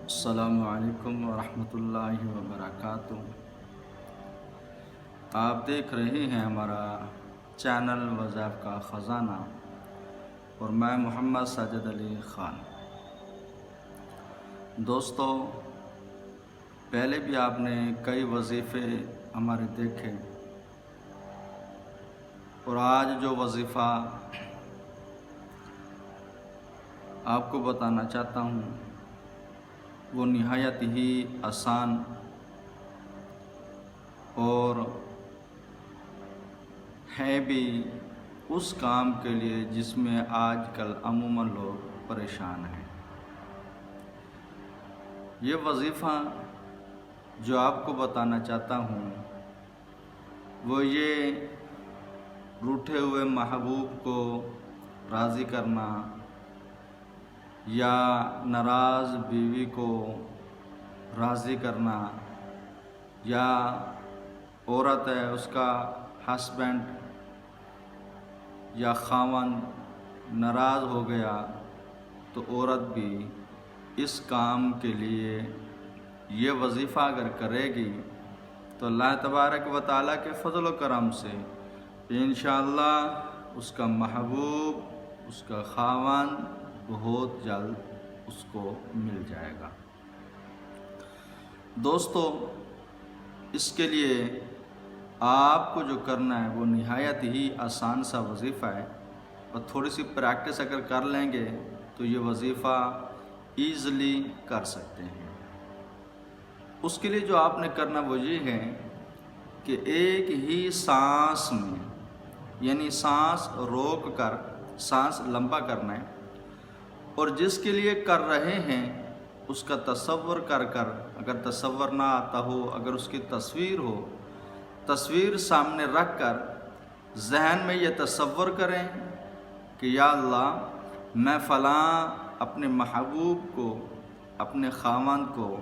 السلام علیکم ورحمۃ اللہ وبرکاتہ۔ آپ دیکھ رہے ہیں ہمارا چینل وظائف کا خزانہ اور میں محمد ساجد علی خان۔ دوستو، پہلے بھی آپ نے کئی وظیفے ہمارے دیکھے اور آج جو وظیفہ آپ کو بتانا چاہتا ہوں وہ نہایت ہی آسان اور ہے بھی اس کام کے لیے جس میں آج کل عموماً لوگ پریشان ہیں۔ یہ وظیفہ جو آپ کو بتانا چاہتا ہوں وہ یہ روٹھے ہوئے محبوب کو راضی کرنا یا ناراض بیوی کو راضی کرنا، یا عورت ہے اس کا ہسبینڈ یا خاوند ناراض ہو گیا تو عورت بھی اس کام کے لیے یہ وظیفہ اگر کرے گی تو اللہ تبارک و تعالیٰ کے فضل و کرم سے انشاءاللہ اس کا محبوب، اس کا خاوند بہت جلد اس کو مل جائے گا۔ دوستو، اس کے لیے آپ کو جو کرنا ہے وہ نہایت ہی آسان سا وظیفہ ہے، اور تھوڑی سی پریکٹس اگر کر لیں گے تو یہ وظیفہ ایزلی کر سکتے ہیں۔ اس کے لیے جو آپ نے کرنا وہ یہ ہے کہ ایک ہی سانس میں، یعنی سانس روک کر سانس لمبا کرنا ہے، اور جس کے لیے کر رہے ہیں اس کا تصور کر کر، اگر تصور نہ آتا ہو، اگر اس کی تصویر ہو، تصویر سامنے رکھ کر ذہن میں یہ تصور کریں کہ یا اللہ، میں فلاں اپنے محبوب کو، اپنے خاوند کو،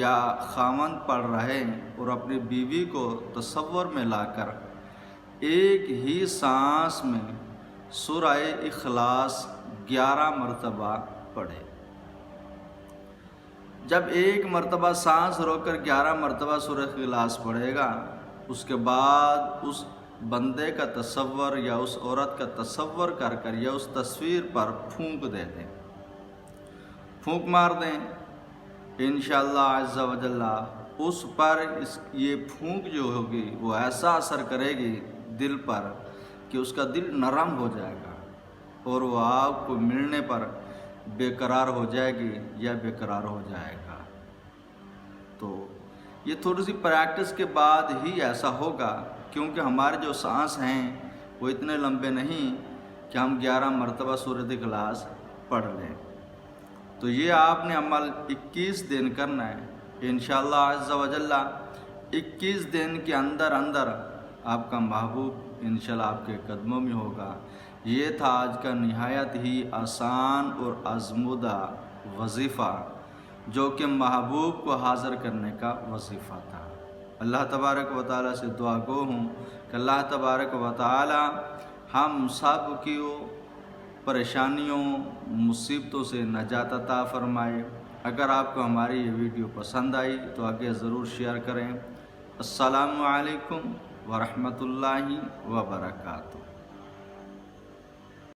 یا خاوند پڑھ رہے اور اپنی بیوی کو تصور میں لا کر ایک ہی سانس میں سورہ اخلاص 11 مرتبہ پڑھے۔ جب ایک مرتبہ سانس روک کر 11 مرتبہ سورہ اخلاص پڑھے گا، اس کے بعد اس بندے کا تصور یا اس عورت کا تصور کر کر یا اس تصویر پر پھونک دے دیں، پھونک مار دیں۔ انشاءاللہ عز و جل اس پر یہ پھونک جو ہوگی وہ ایسا اثر کرے گی دل پر کہ اس کا دل نرم ہو جائے گا اور وہ آپ کو ملنے پر بے قرار ہو جائے گی یا بے قرار ہو جائے گا۔ تو یہ تھوڑی سی پریکٹس کے بعد ہی ایسا ہوگا، کیونکہ ہمارے جو سانس ہیں وہ اتنے لمبے نہیں کہ ہم 11 مرتبہ سورۃ اخلاص پڑھ لیں۔ تو یہ آپ نے عمل 21 دن کرنا ہے۔ انشاءاللہ عز و جل 21 دن کے اندر اندر آپ کا محبوب انشاءاللہ آپ کے قدموں میں ہوگا۔ یہ تھا آج کا نہایت ہی آسان اور آزمودہ وظیفہ، جو کہ محبوب کو حاضر کرنے کا وظیفہ تھا۔ اللہ تبارک و تعالیٰ سے دعا گو ہوں کہ اللہ تبارک و تعالیٰ ہم سب کی پریشانیوں، مصیبتوں سے نجات عطا فرمائے۔ اگر آپ کو ہماری یہ ویڈیو پسند آئی تو آگے ضرور شیئر کریں۔ السلام علیکم ورحمۃ اللہ وبرکاتہ۔